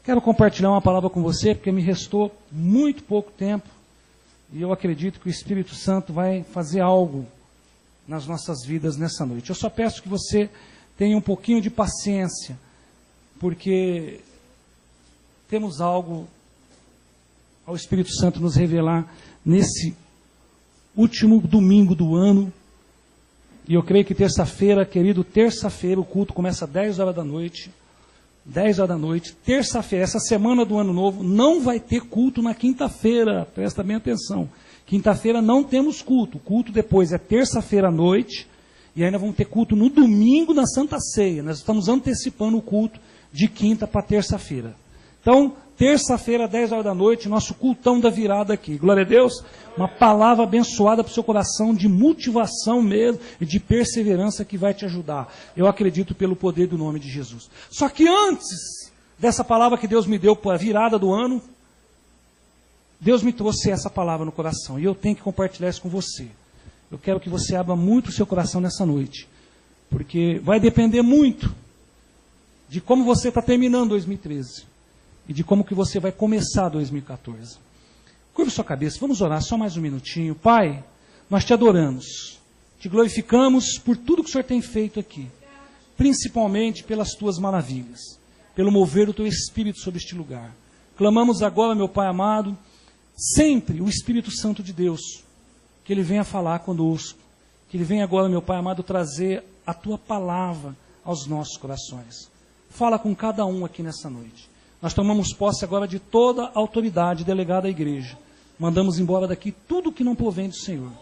Quero compartilhar uma palavra com você, porque me restou muito pouco tempo, e eu acredito que o Espírito Santo vai fazer algo nas nossas vidas nessa noite. Eu só peço que você tenha um pouquinho de paciência, porque temos algo ao Espírito Santo nos revelar nesse último domingo do ano. E eu creio que terça-feira, querido, terça-feira o culto começa às 10 horas da noite. 10 horas da noite, terça-feira, essa semana do ano novo, não vai ter culto na quinta-feira, presta bem atenção. Quinta-feira não temos culto, o culto depois é terça-feira à noite, e ainda vamos ter culto no domingo na Santa Ceia. Nós estamos antecipando o culto de quinta para terça-feira. Então, terça-feira, 10 horas da noite, nosso cultão da virada aqui. Glória a Deus, uma palavra abençoada para o seu coração, de motivação mesmo, e de perseverança que vai te ajudar. Eu acredito pelo poder do nome de Jesus. Só que antes dessa palavra que Deus me deu para a virada do ano, Deus me trouxe essa palavra no coração, e eu tenho que compartilhar isso com você. Eu quero que você abra muito o seu coração nessa noite, porque vai depender muito de como você está terminando 2013. E de como que você vai começar 2014. Curva sua cabeça, vamos orar só mais um minutinho. Pai, nós te adoramos, te glorificamos por tudo que o Senhor tem feito aqui, principalmente pelas tuas maravilhas, pelo mover do teu Espírito sobre este lugar. Clamamos agora, meu Pai amado, sempre o Espírito Santo de Deus, que Ele venha falar conosco, que Ele venha agora, meu Pai amado, trazer a tua palavra aos nossos corações. Fala com cada um aqui nessa noite. Nós tomamos posse agora de toda a autoridade delegada à igreja. Mandamos embora daqui tudo que não provém do Senhor.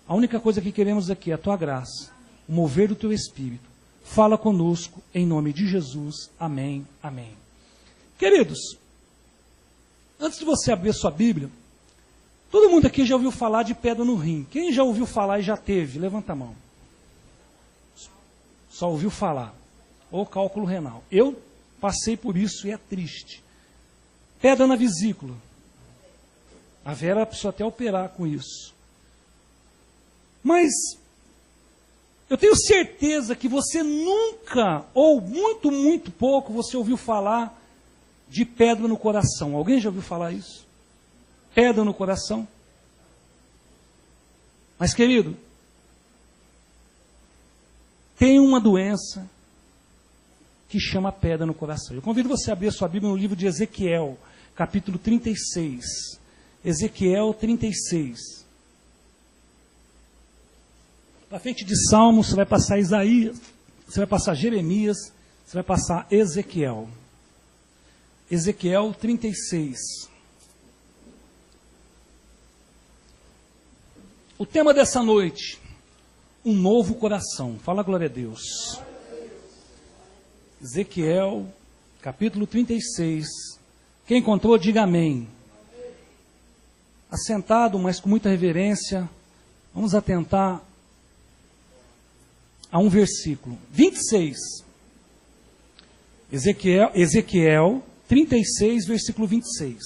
A única coisa que queremos aqui é a tua graça, o mover do teu Espírito. Fala conosco, em nome de Jesus. Amém, amém. Queridos, antes de você abrir sua Bíblia, todo mundo aqui já ouviu falar de pedra no rim. Quem já ouviu falar e já teve? Levanta a mão. Só ouviu falar. Ou cálculo renal. Eu passei por isso e é triste. Pedra na vesícula. A Vera precisou até operar com isso. Mas eu tenho certeza que você nunca, ou muito, muito pouco, você ouviu falar de pedra no coração. Alguém já ouviu falar isso? Pedra no coração? Mas, querido, tem uma doença que chama pedra no coração. Eu convido você a abrir a sua Bíblia no livro de Ezequiel, capítulo 36. Ezequiel 36. Para frente de Salmos, você vai passar Isaías, você vai passar Jeremias, você vai passar Ezequiel. Ezequiel 36. O tema dessa noite, um novo coração. Fala glória a Deus. Ezequiel, capítulo 36. Quem encontrou, diga amém. Assentado, mas com muita reverência, vamos atentar a um versículo. 26. Ezequiel 36, versículo 26.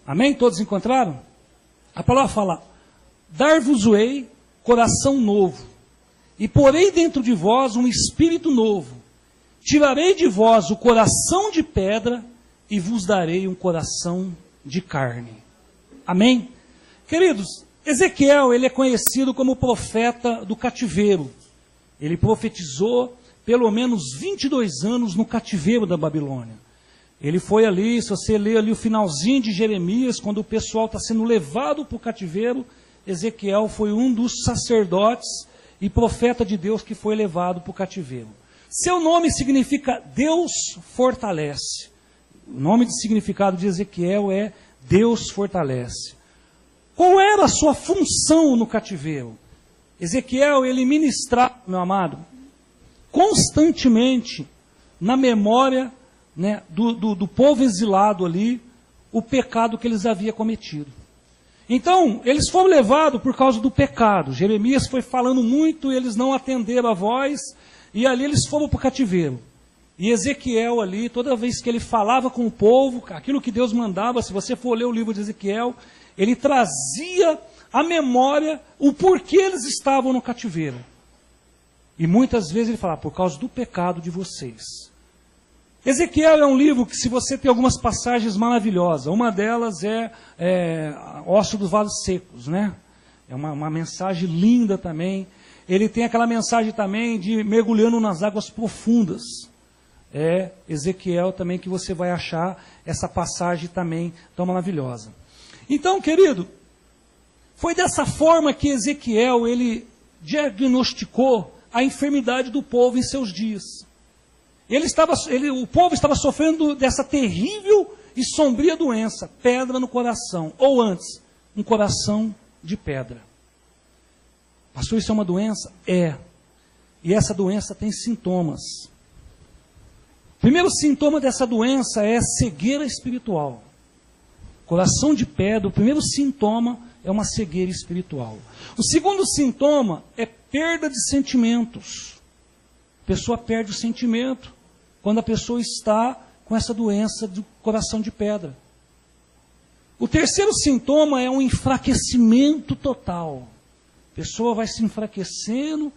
Amém? Todos encontraram? A palavra fala: dar-vos-ei coração novo, e porei dentro de vós um espírito novo. Tirarei de vós o coração de pedra e vos darei um coração de carne. Amém? Queridos, Ezequiel, ele é conhecido como profeta do cativeiro. Ele profetizou pelo menos 22 anos no cativeiro da Babilônia. Ele foi ali, se você ler ali o finalzinho de Jeremias, quando o pessoal está sendo levado para o cativeiro, Ezequiel foi um dos sacerdotes e profeta de Deus que foi levado para o cativeiro. Seu nome significa Deus fortalece. O nome de significado de Ezequiel é Deus fortalece. Qual era a sua função no cativeiro? Ezequiel, ele ministrava, meu amado, constantemente na memória, né, do povo exilado ali, o pecado que eles haviam cometido. Então, eles foram levados por causa do pecado. Jeremias foi falando muito, eles não atenderam a voz, e ali eles foram para o cativeiro. E Ezequiel ali, toda vez que ele falava com o povo, aquilo que Deus mandava, se você for ler o livro de Ezequiel, ele trazia à memória o porquê eles estavam no cativeiro. E muitas vezes ele falava: por causa do pecado de vocês. Ezequiel é um livro que, se você tem algumas passagens maravilhosas, uma delas é Ócio dos Valos Secos, né? É uma mensagem linda também. Ele tem aquela mensagem também de mergulhando nas águas profundas. É Ezequiel também que você vai achar essa passagem também tão maravilhosa. Então, querido, foi dessa forma que Ezequiel, ele diagnosticou a enfermidade do povo em seus dias. O povo estava sofrendo dessa terrível e sombria doença, pedra no coração, ou antes, um coração de pedra. Pastor, isso é uma doença? É. E essa doença tem sintomas. O primeiro sintoma dessa doença é cegueira espiritual. Coração de pedra, o primeiro sintoma é uma cegueira espiritual. O segundo sintoma é perda de sentimentos. A pessoa perde o sentimento quando a pessoa está com essa doença do coração de pedra. O terceiro sintoma é um enfraquecimento total. A pessoa vai se enfraquecendo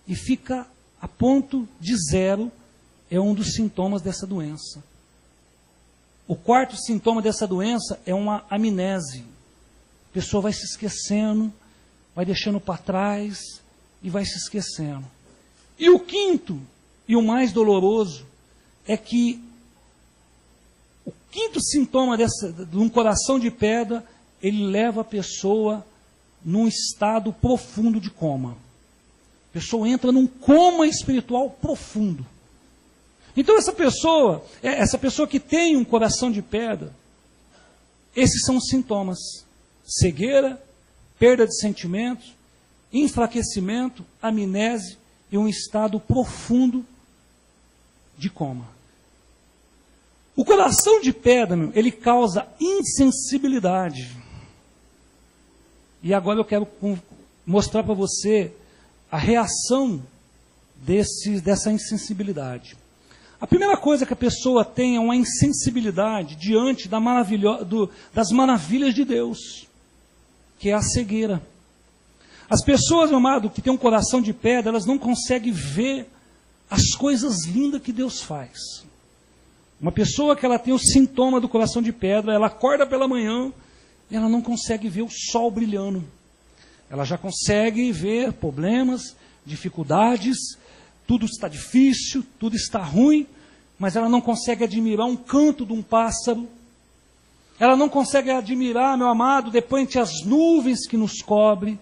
e fica a ponto de zero. É um dos sintomas dessa doença. O quarto sintoma dessa doença é uma amnésia. A pessoa vai se esquecendo, vai deixando para trás e vai se esquecendo. E o quinto, e o mais doloroso, é que o quinto sintoma de um coração de pedra, ele leva a pessoa num estado profundo de coma. A pessoa entra num coma espiritual profundo. Então essa pessoa que tem um coração de pedra, esses são os sintomas: cegueira, perda de sentimentos, enfraquecimento, amnésia e um estado profundo de coma. O coração de pedra, ele causa insensibilidade. E agora eu quero mostrar para você a reação dessa insensibilidade. A primeira coisa que a pessoa tem é uma insensibilidade diante das maravilhas de Deus, que é a cegueira. As pessoas, meu amado, que têm um coração de pedra, elas não conseguem ver as coisas lindas que Deus faz. Uma pessoa que ela tem o sintoma do coração de pedra, ela acorda pela manhã e ela não consegue ver o sol brilhando. Ela já consegue ver problemas, dificuldades, tudo está difícil, tudo está ruim, mas ela não consegue admirar um canto de um pássaro. Ela não consegue admirar, meu amado, depois entre as nuvens que nos cobre.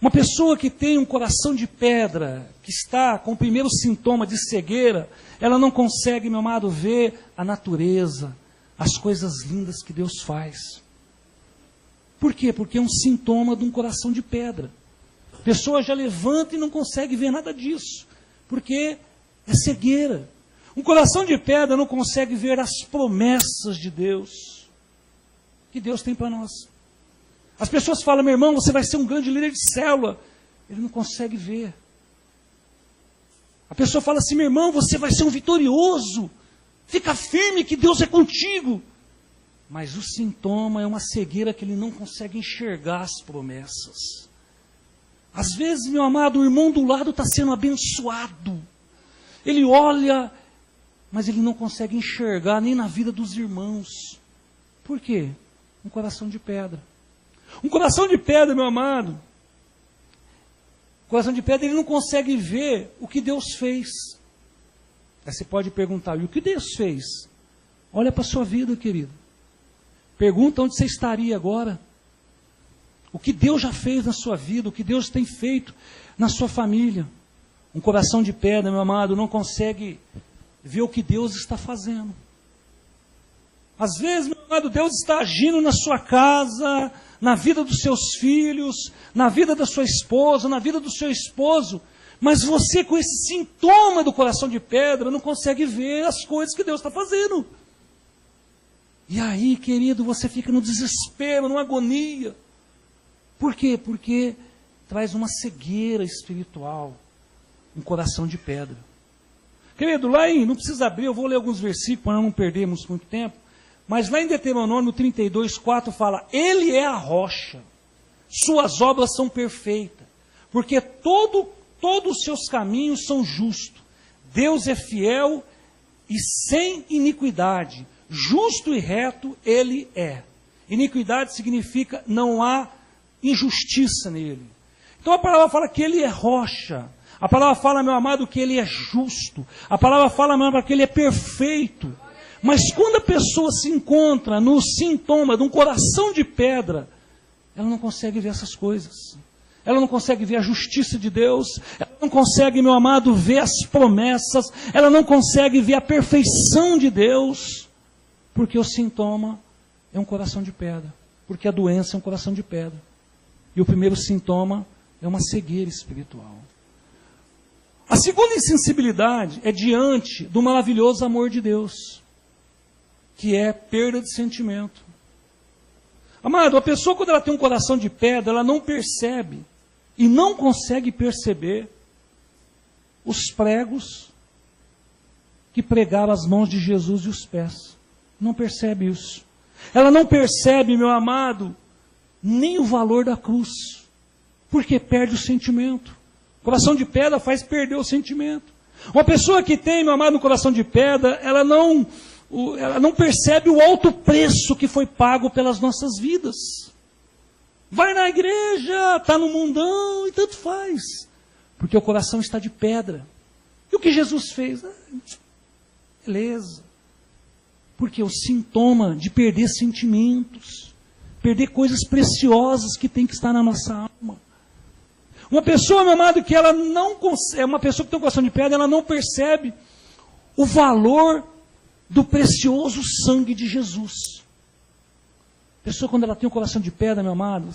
Uma pessoa que tem um coração de pedra, que está com o primeiro sintoma de cegueira, ela não consegue, meu amado, ver a natureza, as coisas lindas que Deus faz. Por quê? Porque é um sintoma de um coração de pedra. A pessoa já levanta e não consegue ver nada disso, porque é cegueira. Um coração de pedra não consegue ver as promessas de Deus, que Deus tem para nós. As pessoas falam: meu irmão, você vai ser um grande líder de célula. Ele não consegue ver. A pessoa fala assim: meu irmão, você vai ser um vitorioso. Fica firme que Deus é contigo. Mas o sintoma é uma cegueira que ele não consegue enxergar as promessas. Às vezes, meu amado, o irmão do lado está sendo abençoado. Ele olha, mas ele não consegue enxergar nem na vida dos irmãos. Por quê? Um coração de pedra. Um coração de pedra, meu amado, coração de pedra, ele não consegue ver o que Deus fez. Aí você pode perguntar: e o que Deus fez? Olha para a sua vida, querido. Pergunta onde você estaria agora. O que Deus já fez na sua vida, o que Deus tem feito na sua família. Um coração de pedra, meu amado, não consegue ver o que Deus está fazendo. Às vezes, meu amado, Deus está agindo na sua casa, na vida dos seus filhos, na vida da sua esposa, na vida do seu esposo, mas você, com esse sintoma do coração de pedra, não consegue ver as coisas que Deus está fazendo. E aí, querido, você fica no desespero, numa agonia. Por quê? Porque traz uma cegueira espiritual, um coração de pedra. Querido, não precisa abrir, eu vou ler alguns versículos para não perdermos muito tempo, mas lá em Deuteronômio 32:4 fala: Ele é a rocha, suas obras são perfeitas, porque todos os seus caminhos são justos, Deus é fiel e sem iniquidade. Justo e reto Ele é. Iniquidade significa não há injustiça nele. Então a palavra fala que Ele é rocha. A palavra fala, meu amado, que Ele é justo. A palavra fala, meu amado, que Ele é perfeito. Mas quando a pessoa se encontra no sintoma de um coração de pedra, ela não consegue ver essas coisas. Ela não consegue ver a justiça de Deus. Ela não consegue, meu amado, ver as promessas. Ela não consegue ver a perfeição de Deus. Porque o sintoma é um coração de pedra. Porque a doença é um coração de pedra. E o primeiro sintoma é uma cegueira espiritual. A segunda insensibilidade é diante do maravilhoso amor de Deus, que é perda de sentimento. Amado, a pessoa quando ela tem um coração de pedra, ela não percebe e não consegue perceber os pregos que pregaram as mãos de Jesus e os pés. Não percebe isso. Ela não percebe, meu amado, nem o valor da cruz, porque perde o sentimento. Coração de pedra faz perder o sentimento. Uma pessoa que tem, meu amado, um coração de pedra, ela não percebe o alto preço que foi pago pelas nossas vidas. Vai na igreja, está no mundão e tanto faz. Porque o coração está de pedra. E o que Jesus fez? Beleza. Porque o sintoma de perder sentimentos, perder coisas preciosas que tem que estar na nossa alma. Uma pessoa, meu amado, que ela não consegue, uma pessoa que tem um coração de pedra, ela não percebe o valor do precioso sangue de Jesus. A pessoa, quando ela tem um coração de pedra, meu amado,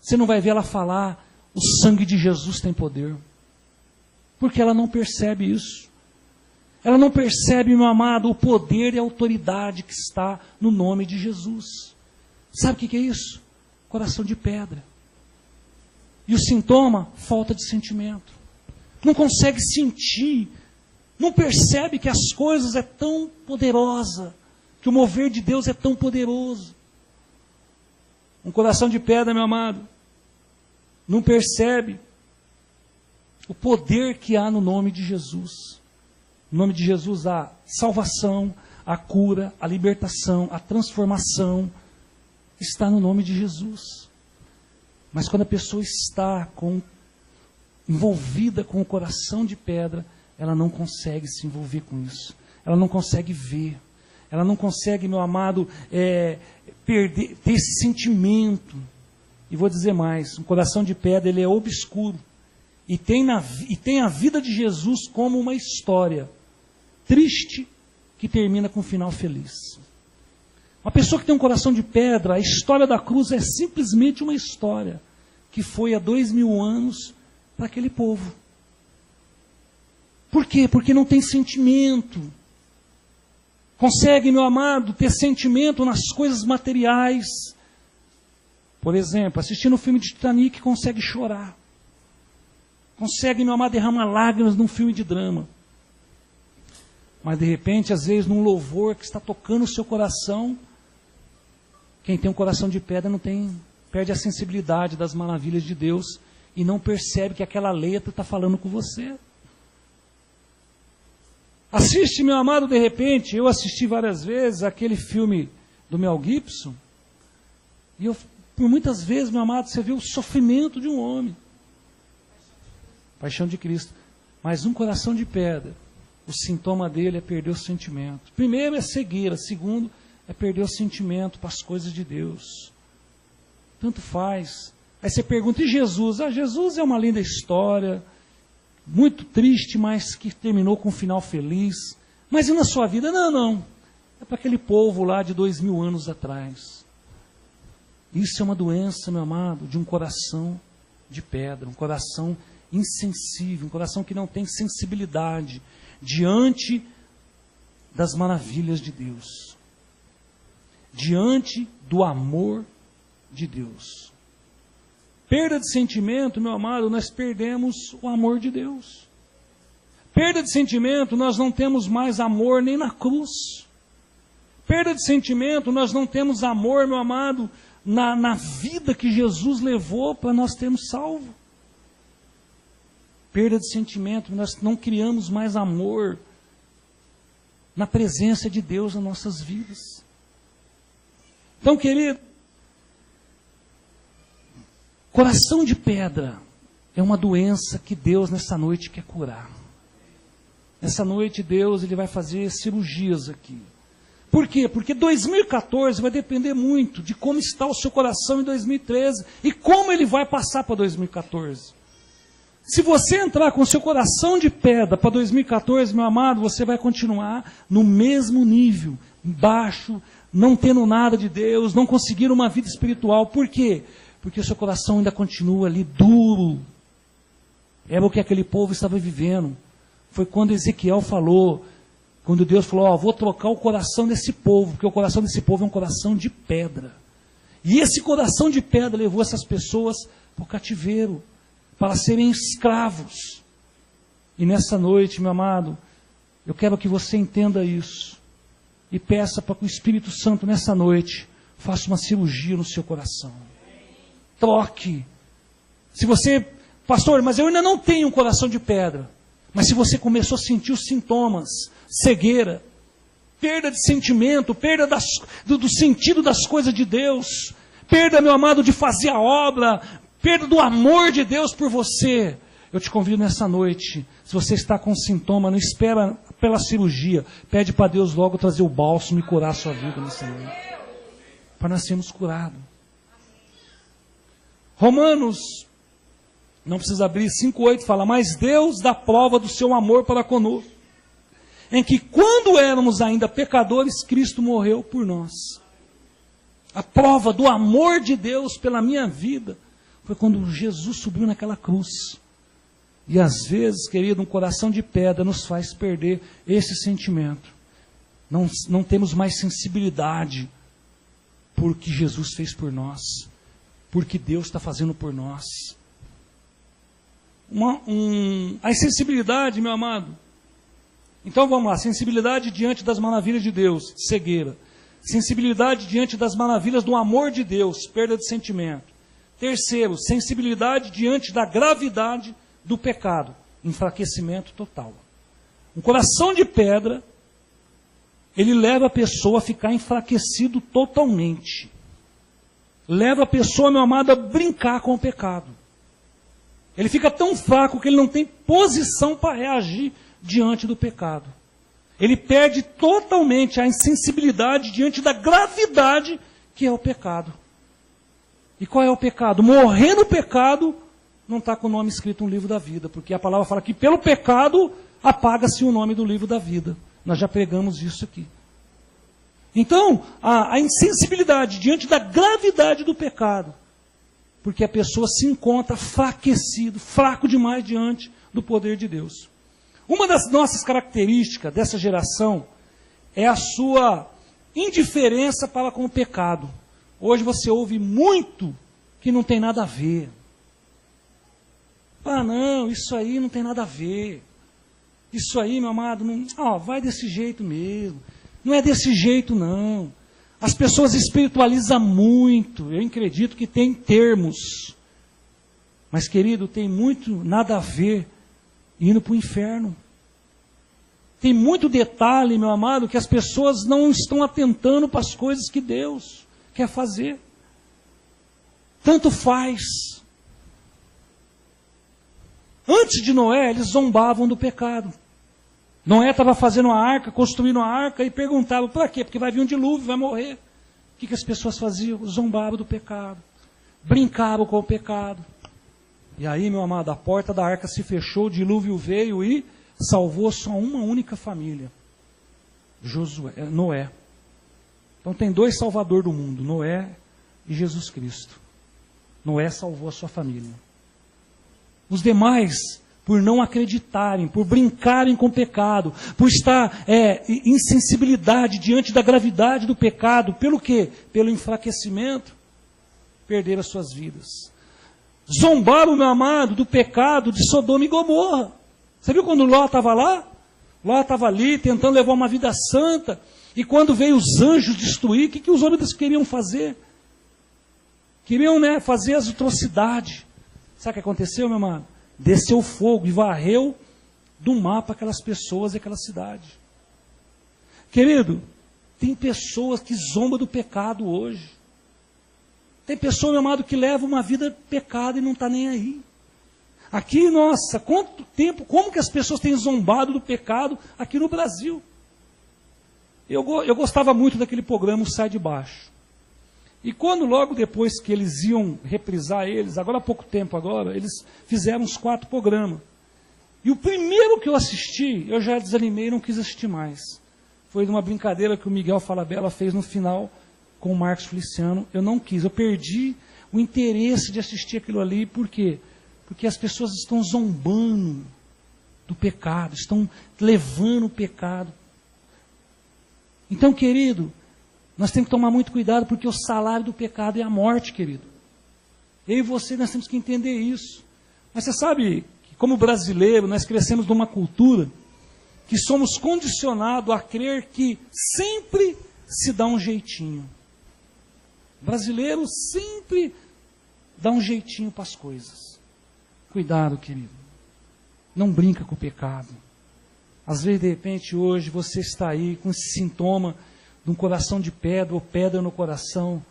você não vai ver ela falar, o sangue de Jesus tem poder. Porque ela não percebe isso. Ela não percebe, meu amado, o poder e a autoridade que está no nome de Jesus. Sabe o que é isso? Coração de pedra. E o sintoma? Falta de sentimento. Não consegue sentir. Não percebe que as coisas é tão poderosa. Que o mover de Deus é tão poderoso. Um coração de pedra, meu amado, não percebe o poder que há no nome de Jesus. No nome de Jesus há salvação, a cura, a libertação, a transformação. Está no nome de Jesus. Mas quando a pessoa está envolvida com o coração de pedra, ela não consegue se envolver com isso. Ela não consegue ver. Ela não consegue, meu amado, ter esse sentimento. E vou dizer mais, um coração de pedra, ele é obscuro. E tem a vida de Jesus como uma história triste que termina com um final feliz. Uma pessoa que tem um coração de pedra, a história da cruz é simplesmente uma história que foi há 2000 anos para aquele povo. Por quê? Porque não tem sentimento. Consegue, meu amado, ter sentimento nas coisas materiais. Por exemplo, assistindo o filme de Titanic, consegue chorar. Consegue, meu amado, derramar lágrimas num filme de drama. Mas de repente, às vezes, num louvor que está tocando o seu coração, quem tem um coração de pedra perde a sensibilidade das maravilhas de Deus e não percebe que aquela letra está falando com você. Assiste, meu amado, de repente, eu assisti várias vezes aquele filme do Mel Gibson, e por muitas vezes, meu amado, você vê o sofrimento de um homem. Paixão de Cristo. Mas um coração de pedra, o sintoma dele é perder o sentimento. Primeiro é cegueira, segundo é perder o sentimento para as coisas de Deus. Tanto faz. Aí você pergunta, e Jesus? Jesus é uma linda história, muito triste, mas que terminou com um final feliz. Mas e na sua vida? Não. É para aquele povo lá de 2000 anos atrás. Isso é uma doença, meu amado, de um coração de pedra, um coração insensível, um coração que não tem sensibilidade diante das maravilhas de Deus. Diante do amor de Deus. Perda de sentimento, meu amado, nós perdemos o amor de Deus. Perda de sentimento, nós não temos mais amor nem na cruz. Perda de sentimento, nós não temos amor, meu amado, na vida que Jesus levou para nós termos salvo. perda de sentimento, nós não criamos mais amor na presença de Deus nas nossas vidas. Então, querido, coração de pedra é uma doença que Deus nessa noite quer curar. Nessa noite Deus ele vai fazer cirurgias aqui. Por quê? Porque 2014 vai depender muito de como está o seu coração em 2013 e como ele vai passar para 2014. Se você entrar com o seu coração de pedra para 2014, meu amado, você vai continuar no mesmo nível, baixo, não tendo nada de Deus, não conseguir uma vida espiritual. Por quê? Porque o seu coração ainda continua ali duro. Era o que aquele povo estava vivendo. Foi quando Ezequiel falou, quando Deus falou, vou trocar o coração desse povo, porque o coração desse povo é um coração de pedra. E esse coração de pedra levou essas pessoas para o cativeiro, para serem escravos. E nessa noite, meu amado, eu quero que você entenda isso. E peça para que o Espírito Santo, nessa noite, faça uma cirurgia no seu coração. Troque. Se você, pastor, mas eu ainda não tenho um coração de pedra. Mas se você começou a sentir os sintomas, cegueira, perda de sentimento, perda do sentido das coisas de Deus, perda, meu amado, de fazer a obra, perda do amor de Deus por você, eu te convido nessa noite, se você está com sintoma, não espera pela cirurgia, pede para Deus logo trazer o bálsamo e curar a sua vida nessa noite, para nós sermos curados. Romanos, não precisa abrir, 5:8 fala, mas Deus dá prova do seu amor para conosco, em que quando éramos ainda pecadores, Cristo morreu por nós. A prova do amor de Deus pela minha vida foi quando Jesus subiu naquela cruz. E às vezes, querido, um coração de pedra nos faz perder esse sentimento. Não temos mais sensibilidade por que Jesus fez por nós, por que Deus está fazendo por nós. A insensibilidade, meu amado. Então vamos lá, sensibilidade diante das maravilhas de Deus, cegueira. Sensibilidade diante das maravilhas do amor de Deus, perda de sentimento. Terceiro, sensibilidade diante da gravidade do pecado, enfraquecimento total. Um coração de pedra, ele leva a pessoa a ficar enfraquecido totalmente. Leva a pessoa, meu amado, a brincar com o pecado. Ele fica tão fraco que ele não tem posição para reagir diante do pecado. Ele perde totalmente a insensibilidade diante da gravidade que é o pecado. E qual é o pecado? Morrer no pecado não está com o nome escrito no livro da vida, porque a palavra fala que pelo pecado apaga-se o nome do livro da vida. Nós já pregamos isso aqui. Então, a insensibilidade diante da gravidade do pecado, porque a pessoa se encontra enfraquecido, fraco demais diante do poder de Deus. Uma das nossas características dessa geração é a sua indiferença para com o pecado. Hoje você ouve muito que não tem nada a ver. Não, isso aí não tem nada a ver. Isso aí, meu amado, não, vai desse jeito mesmo. Não é desse jeito, não. As pessoas espiritualizam muito. Eu acredito que tem termos. Mas, querido, tem muito nada a ver indo para o inferno. Tem muito detalhe, meu amado, que as pessoas não estão atentando para as coisas que Deus quer fazer. Tanto faz. Antes de Noé, eles zombavam do pecado. Noé estava fazendo a arca, construindo a arca e perguntava, para quê? Porque vai vir um dilúvio, vai morrer. O que as pessoas faziam? Zombavam do pecado. Brincavam com o pecado. E aí, meu amado, a porta da arca se fechou, o dilúvio veio e salvou só uma única família. Noé. Então tem dois salvadores do mundo, Noé e Jesus Cristo. Noé salvou a sua família. Os demais, por não acreditarem, por brincarem com o pecado, por estar insensibilidade diante da gravidade do pecado, pelo quê? Pelo enfraquecimento, perderam as suas vidas. Zombaram, meu amado, do pecado de Sodoma e Gomorra. Você viu quando Ló estava lá? Ló estava ali tentando levar uma vida santa, e quando veio os anjos destruir, o que os homens queriam fazer? Queriam fazer as atrocidades. Sabe o que aconteceu, meu amado? desceu fogo e varreu do mapa aquelas pessoas e aquela cidade. Querido, tem pessoas que zombam do pecado hoje. Tem pessoa, meu amado, que leva uma vida de pecado e não está nem aí. Aqui, nossa, quanto tempo, como que as pessoas têm zombado do pecado aqui no Brasil? Eu gostava muito daquele programa, o Sai de Baixo. E quando logo depois que eles iam reprisar agora há pouco tempo agora, eles fizeram uns 4 programas. E o primeiro que eu assisti, eu já desanimei e não quis assistir mais. Foi de uma brincadeira que o Miguel Falabella fez no final com o Marcos Feliciano. Eu não quis, eu perdi o interesse de assistir aquilo ali. Por quê? Porque as pessoas estão zombando do pecado, estão levando o pecado. Então, querido, nós temos que tomar muito cuidado, porque o salário do pecado é a morte, querido. Eu e você, nós temos que entender isso. Mas você sabe que, como brasileiro, nós crescemos numa cultura que somos condicionados a crer que sempre se dá um jeitinho. O brasileiro sempre dá um jeitinho para as coisas. Cuidado, querido. Não brinca com o pecado. Às vezes, de repente, hoje, você está aí com esse sintoma de um coração de pedra ou pedra no coração,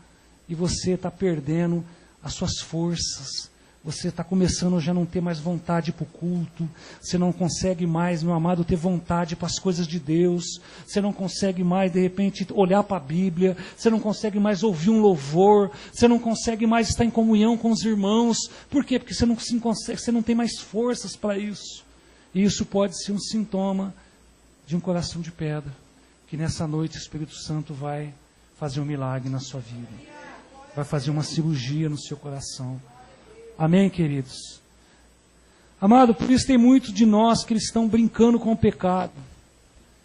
e você está perdendo as suas forças. Você está começando a já não ter mais vontade para o culto. Você não consegue mais, meu amado, ter vontade para as coisas de Deus. Você não consegue mais, de repente, olhar para a Bíblia. Você não consegue mais ouvir um louvor. Você não consegue mais estar em comunhão com os irmãos. Por quê? Porque você não tem mais forças para isso. E isso pode ser um sintoma de um coração de pedra, que nessa noite o Espírito Santo vai fazer um milagre na sua vida. Vai fazer uma cirurgia no seu coração. Amém, queridos? Amado, por isso tem muitos de nós que estão brincando com o pecado.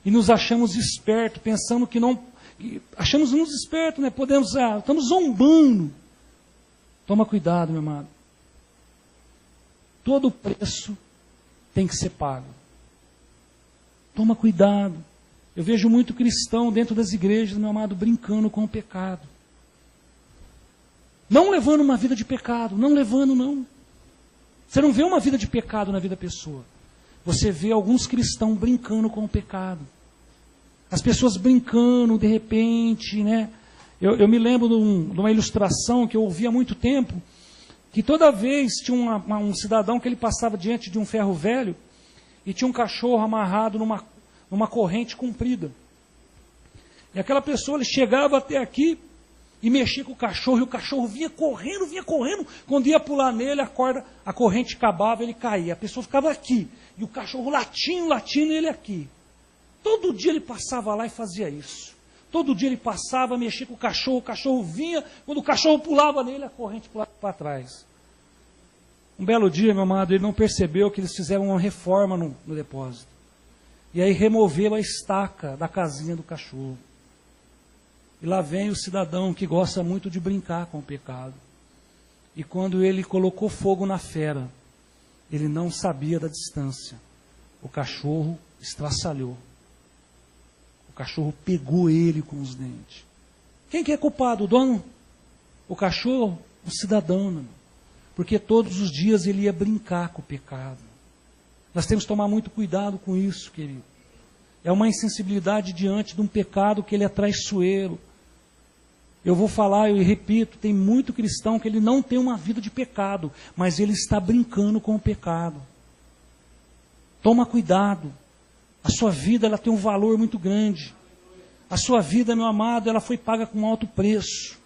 E nos achamos espertos, pensando que não... Achamos uns espertos, né? Estamos zombando. Toma cuidado, meu amado. Todo preço tem que ser pago. Toma cuidado. Eu vejo muito cristão dentro das igrejas, meu amado, brincando com o pecado. Não levando uma vida de pecado, não levando, não. Você não vê uma vida de pecado na vida da pessoa. Você vê alguns cristãos brincando com o pecado. As pessoas brincando, de repente, né? Eu me lembro de uma ilustração que eu ouvi há muito tempo, que toda vez tinha um cidadão que ele passava diante de um ferro velho e tinha um cachorro amarrado numa corrente comprida. E aquela pessoa, ele chegava até aqui e mexia com o cachorro, e o cachorro vinha correndo. Quando ia pular nele, a corrente acabava, ele caía. A pessoa ficava aqui, e o cachorro latindo, e ele aqui. Todo dia ele passava lá e fazia isso. Todo dia ele passava, mexia com o cachorro vinha, quando o cachorro pulava nele, a corrente pulava para trás. Um belo dia, meu amado, ele não percebeu que eles fizeram uma reforma no depósito. E aí removeram a estaca da casinha do cachorro. E lá vem o cidadão que gosta muito de brincar com o pecado. E quando ele colocou fogo na fera, ele não sabia da distância. O cachorro estraçalhou. O cachorro pegou ele com os dentes. Quem que é culpado? O dono? O cachorro? O cidadão, meu irmão. Porque todos os dias ele ia brincar com o pecado. Nós temos que tomar muito cuidado com isso, querido. É uma insensibilidade diante de um pecado que ele é traiçoeiro. Eu vou falar, eu repito, tem muito cristão que ele não tem uma vida de pecado, mas ele está brincando com o pecado. Toma cuidado. A sua vida, ela tem um valor muito grande. A sua vida, meu amado, ela foi paga com alto preço.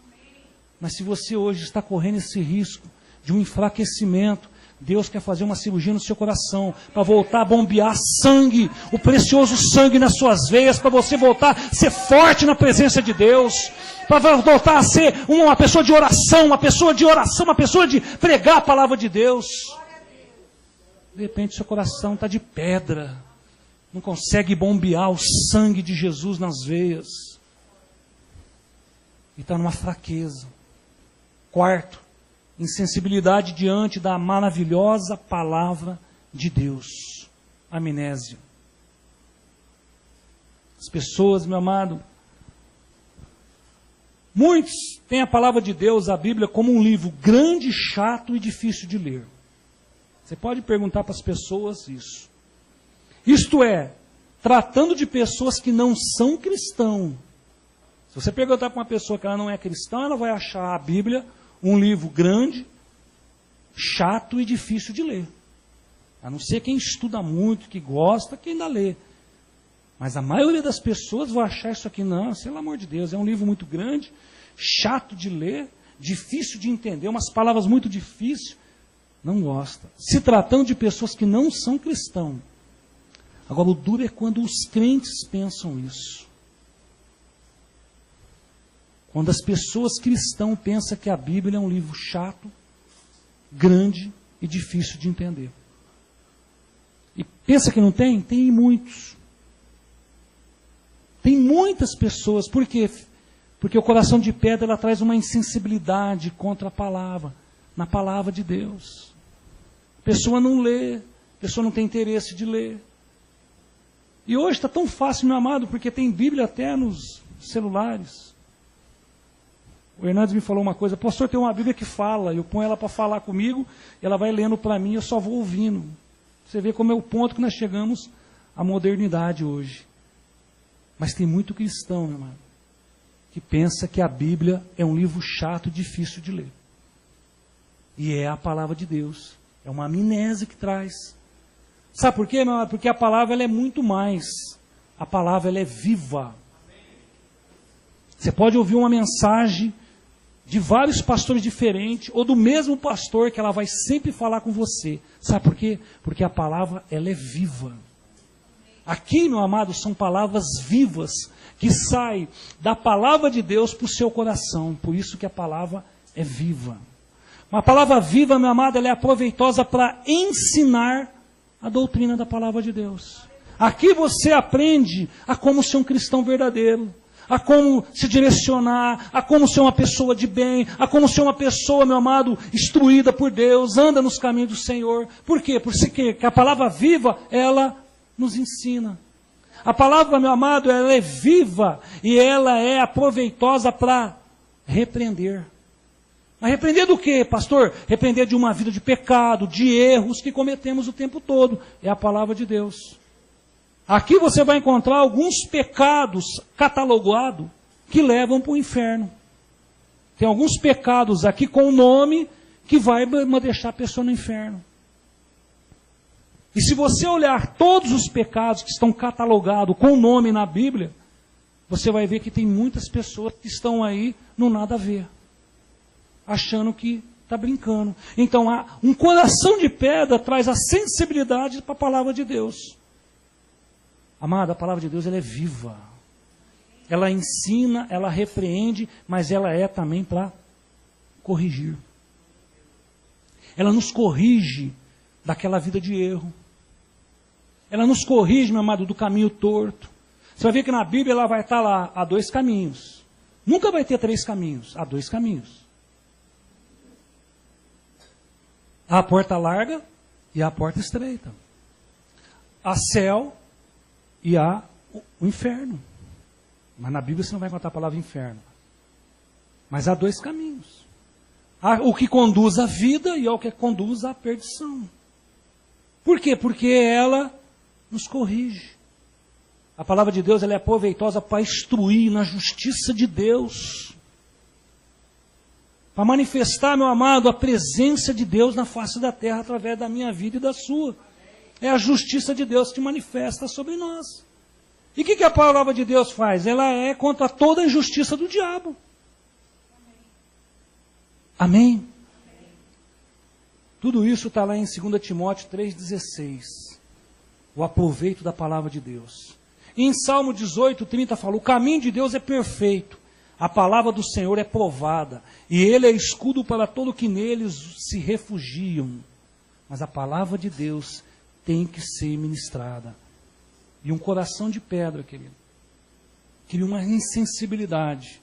Mas se você hoje está correndo esse risco de um enfraquecimento, Deus quer fazer uma cirurgia no seu coração, para voltar a bombear sangue, o precioso sangue nas suas veias, para você voltar a ser forte na presença de Deus, para voltar a ser uma pessoa de oração, uma pessoa de pregar a palavra de Deus. De repente seu coração está de pedra, não consegue bombear o sangue de Jesus nas veias, e está numa fraqueza. Quarto, insensibilidade diante da maravilhosa palavra de Deus. Amnésia. As pessoas, meu amado, muitos têm a palavra de Deus, a Bíblia, como um livro grande, chato e difícil de ler. Você pode perguntar para as pessoas isso. Isto é, tratando de pessoas que não são cristãos. Se você perguntar para uma pessoa que ela não é cristã, ela vai achar a Bíblia um livro grande, chato e difícil de ler. A não ser quem estuda muito, que gosta, que ainda lê. Mas a maioria das pessoas vai achar isso aqui, não, pelo amor de Deus, é um livro muito grande, chato de ler, difícil de entender, umas palavras muito difíceis. Não gosta. Se tratando de pessoas que não são cristãos. Agora, o duro é quando os crentes pensam isso. Quando as pessoas cristãs pensam que a Bíblia é um livro chato, grande e difícil de entender. E pensa que não tem? Tem muitos. Tem muitas pessoas. Por quê? Porque o coração de pedra ela traz uma insensibilidade contra a palavra, na palavra de Deus. A pessoa não lê, a pessoa não tem interesse de ler. E hoje está tão fácil, meu amado, porque tem Bíblia até nos celulares. O Hernandes me falou uma coisa, pastor, tem uma Bíblia que fala, eu ponho ela para falar comigo, ela vai lendo para mim, eu só vou ouvindo. Você vê como é o ponto que nós chegamos à modernidade hoje. Mas tem muito cristão, meu amado, que pensa que a Bíblia é um livro chato e difícil de ler. E é a palavra de Deus. É uma amnésia que traz. Sabe por quê, meu amado? Porque a palavra ela é muito mais. A palavra ela é viva. Você pode ouvir uma mensagem de vários pastores diferentes, ou do mesmo pastor, que ela vai sempre falar com você. Sabe por quê? Porque a palavra ela é viva. Aqui, meu amado, são palavras vivas, que saem da palavra de Deus para o seu coração. Por isso que a palavra é viva. Uma palavra viva, meu amado, ela é proveitosa para ensinar a doutrina da palavra de Deus. Aqui você aprende a como ser um cristão verdadeiro, a como se direcionar, a como ser uma pessoa de bem, a como ser uma pessoa, meu amado, instruída por Deus, anda nos caminhos do Senhor. Por quê? Porque a palavra viva, ela nos ensina. A palavra, meu amado, ela é viva e ela é proveitosa para repreender. Mas repreender do quê, pastor? Repreender de uma vida de pecado, de erros que cometemos o tempo todo. É a palavra de Deus. Aqui você vai encontrar alguns pecados catalogados que levam para o inferno. Tem alguns pecados aqui com o nome que vai deixar a pessoa no inferno. E se você olhar todos os pecados que estão catalogados com o nome na Bíblia, você vai ver que tem muitas pessoas que estão aí no nada a ver, achando que está brincando. Então, um coração de pedra traz a sensibilidade para a palavra de Deus. Amado, a palavra de Deus ela é viva. Ela ensina, ela repreende, mas ela é também para corrigir. Ela nos corrige daquela vida de erro. Ela nos corrige, meu amado, do caminho torto. Você vai ver que na Bíblia ela vai estar lá, há 2 caminhos. Nunca vai ter 3 caminhos, há 2 caminhos. Há a porta larga e há a porta estreita. Há céu e há o inferno. Mas na Bíblia você não vai encontrar a palavra inferno. Mas há 2 caminhos. Há o que conduz à vida e há o que conduz à perdição. Por quê? Porque ela nos corrige. A palavra de Deus ela é proveitosa para instruir na justiça de Deus. Para manifestar, meu amado, a presença de Deus na face da terra através da minha vida e da sua. É a justiça de Deus que manifesta sobre nós. E o que a palavra de Deus faz? Ela é contra toda a injustiça do diabo. Amém? Tudo isso está lá em 2 Timóteo 3,16. O aproveito da palavra de Deus. E em Salmo 18:30 fala, o caminho de Deus é perfeito. A palavra do Senhor é provada. E ele é escudo para todo que neles se refugiam. Mas a palavra de Deus tem que ser ministrada. E um coração de pedra, querido. Queria uma insensibilidade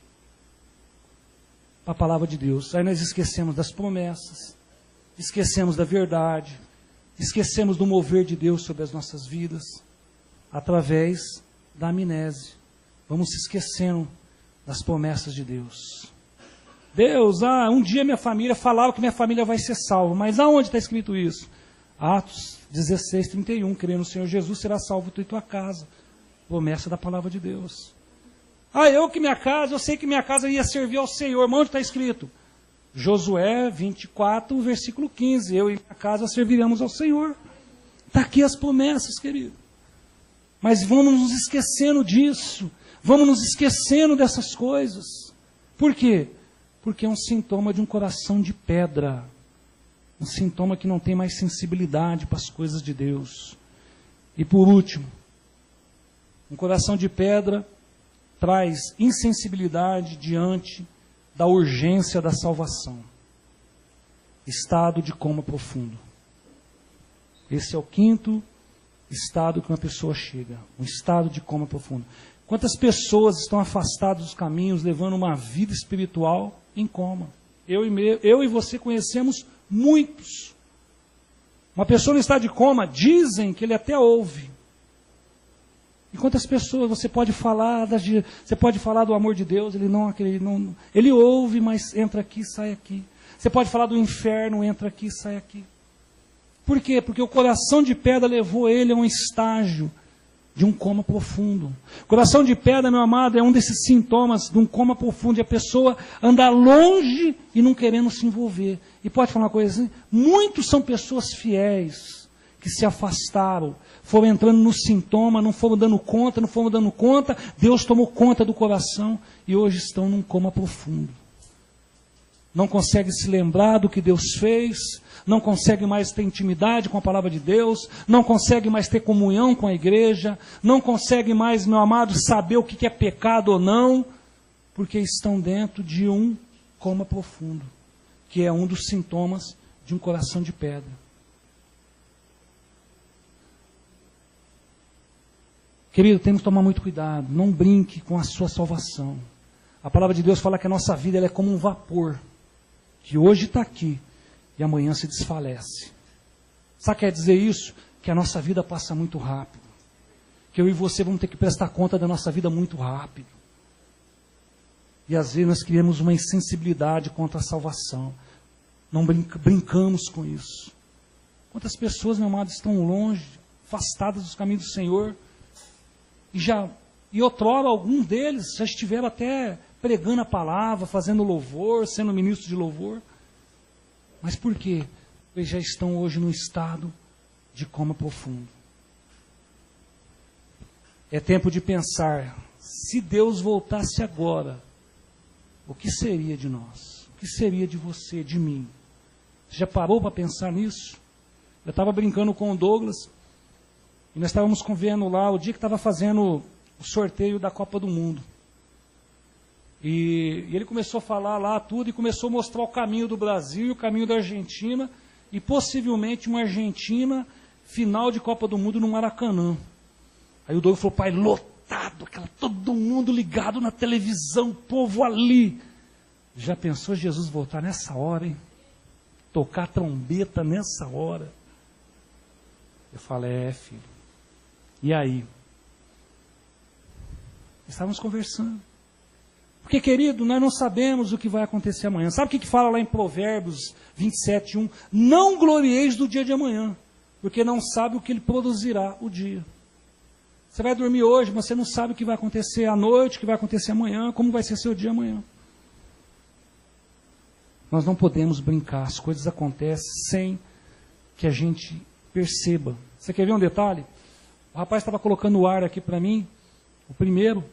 para a palavra de Deus. Aí nós esquecemos das promessas. Esquecemos da verdade. Esquecemos do mover de Deus sobre as nossas vidas. Através da amnésia. Vamos se esquecendo das promessas de Deus. Deus, um dia minha família falava que minha família vai ser salva. Mas aonde está escrito isso? Atos 16, 31, crê no Senhor Jesus, será salvo tu e tua casa. Promessa da palavra de Deus. Eu sei que minha casa ia servir ao Senhor. Mas onde está escrito? Josué 24, versículo 15. Eu e minha casa serviremos ao Senhor. Está aqui as promessas, querido. Mas vamos nos esquecendo disso. Vamos nos esquecendo dessas coisas. Por quê? Porque é um sintoma de um coração de pedra. Um sintoma que não tem mais sensibilidade para as coisas de Deus. E por último, um coração de pedra traz insensibilidade diante da urgência da salvação. Estado de coma profundo. Esse é o quinto estado que uma pessoa chega. Um estado de coma profundo. Quantas pessoas estão afastadas dos caminhos, levando uma vida espiritual em coma? Eu e você conhecemos muitos. Uma pessoa no estado de coma, dizem que ele até ouve. E quantas pessoas você pode falar do amor de Deus, ele não acredita, ele ouve, mas entra aqui, sai aqui. Você pode falar do inferno, entra aqui, sai aqui. Por quê? Porque o coração de pedra levou ele a um estágio de um coma profundo. Coração de pedra, meu amado, é um desses sintomas de um coma profundo, de a pessoa andar longe e não querendo se envolver. E pode falar uma coisa assim? Muitos são pessoas fiéis, que se afastaram, foram entrando no sintoma, não foram dando conta, Deus tomou conta do coração e hoje estão num coma profundo. Não consegue se lembrar do que Deus fez, não consegue mais ter intimidade com a palavra de Deus, não consegue mais ter comunhão com a igreja, não consegue mais, meu amado, saber o que é pecado ou não, porque estão dentro de um coma profundo, que é um dos sintomas de um coração de pedra. Querido, temos que tomar muito cuidado, não brinque com a sua salvação. A palavra de Deus fala que a nossa vida ela é como um vapor, que hoje está aqui e amanhã se desfalece. Sabe o que quer dizer isso? Que a nossa vida passa muito rápido. Que eu e você vamos ter que prestar conta da nossa vida muito rápido. E às vezes nós criamos uma insensibilidade contra a salvação. Não brincamos com isso. Quantas pessoas, meu amado, estão longe, afastadas dos caminhos do Senhor, e outrora algum deles já estiveram até pregando a palavra, fazendo louvor, sendo ministro de louvor. Mas por quê? Eles já estão hoje num estado de coma profundo. É tempo de pensar, se Deus voltasse agora, o que seria de nós? O que seria de você, de mim? Você já parou para pensar nisso? Eu estava brincando com o Douglas, e nós estávamos vendo lá, o dia que estava fazendo o sorteio da Copa do Mundo. E ele começou a falar lá tudo, e começou a mostrar o caminho do Brasil, e o caminho da Argentina, e possivelmente uma Argentina final de Copa do Mundo no Maracanã. Aí o Douglas falou, pai, lotado, todo mundo ligado na televisão, o povo ali. Já pensou Jesus voltar nessa hora, hein? Tocar trombeta nessa hora? Eu falei, filho. E aí? Estávamos conversando. Porque, querido, nós não sabemos o que vai acontecer amanhã. Sabe o que fala lá em Provérbios 27:1? Não glorieis do dia de amanhã, porque não sabe o que ele produzirá o dia. Você vai dormir hoje, mas você não sabe o que vai acontecer à noite, o que vai acontecer amanhã, como vai ser seu dia amanhã. Nós não podemos brincar, as coisas acontecem sem que a gente perceba. Você quer ver um detalhe? O rapaz estava colocando o ar aqui para mim, o primeiro,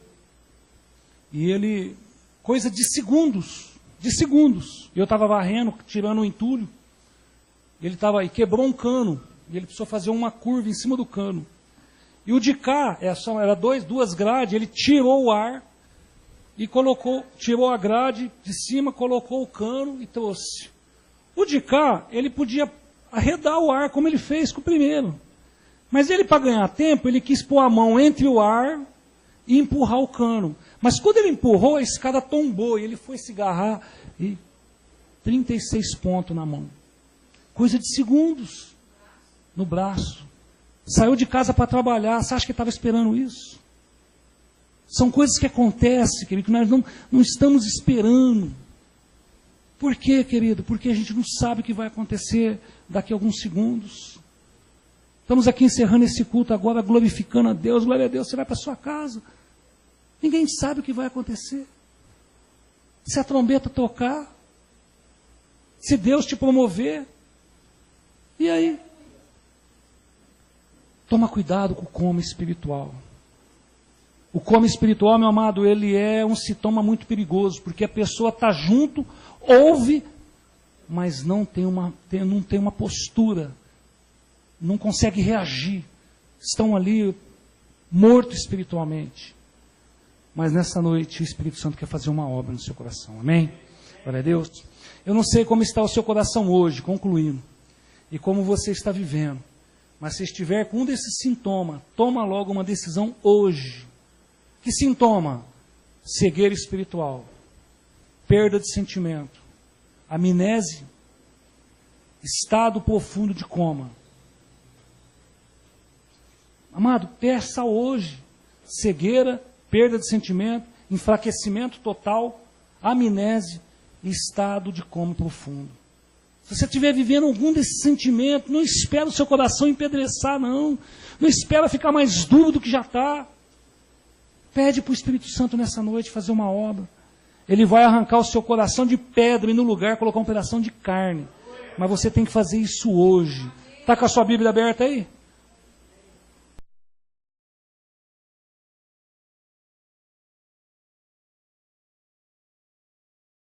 e ele, coisa de segundos, e eu estava varrendo, tirando o entulho, ele estava aí, quebrou um cano, e ele precisou fazer uma curva em cima do cano. E o de cá, era duas grades, ele tirou o ar, e tirou a grade de cima, colocou o cano e trouxe. O de cá, ele podia arredar o ar, como ele fez com o primeiro. Mas ele, para ganhar tempo, ele quis pôr a mão entre o ar e empurrar o cano. Mas quando ele empurrou, a escada tombou e ele foi se agarrar e 36 pontos na mão. Coisa de segundos no braço. Saiu de casa para trabalhar. Você acha que estava esperando isso? São coisas que acontecem, querido, que nós não estamos esperando. Por quê, querido? Porque a gente não sabe o que vai acontecer daqui a alguns segundos. Estamos aqui encerrando esse culto agora, glorificando a Deus. Glória a Deus, você vai para sua casa. Ninguém sabe o que vai acontecer. Se a trombeta tocar, se Deus te promover, e aí? Toma cuidado com o coma espiritual. O coma espiritual, meu amado, ele é um sintoma muito perigoso, porque a pessoa está junto, ouve, mas não tem uma postura, não consegue reagir. Estão ali mortos espiritualmente. Mas nessa noite o Espírito Santo quer fazer uma obra no seu coração. Amém? Glória a Deus. Eu não sei como está o seu coração hoje, concluindo, e como você está vivendo. Mas se estiver com um desses sintomas, toma logo uma decisão hoje. Que sintoma? Cegueira espiritual, perda de sentimento, amnésia, estado profundo de coma. Amado, peça hoje cegueira, perda de sentimento, enfraquecimento total, amnésia e estado de coma profundo. Se você estiver vivendo algum desses sentimentos, não espera o seu coração empedreçar, não. Não espera ficar mais duro do que já está. Pede para o Espírito Santo nessa noite fazer uma obra. Ele vai arrancar o seu coração de pedra e no lugar colocar um pedação de carne. Mas você tem que fazer isso hoje. Está com a sua Bíblia aberta aí?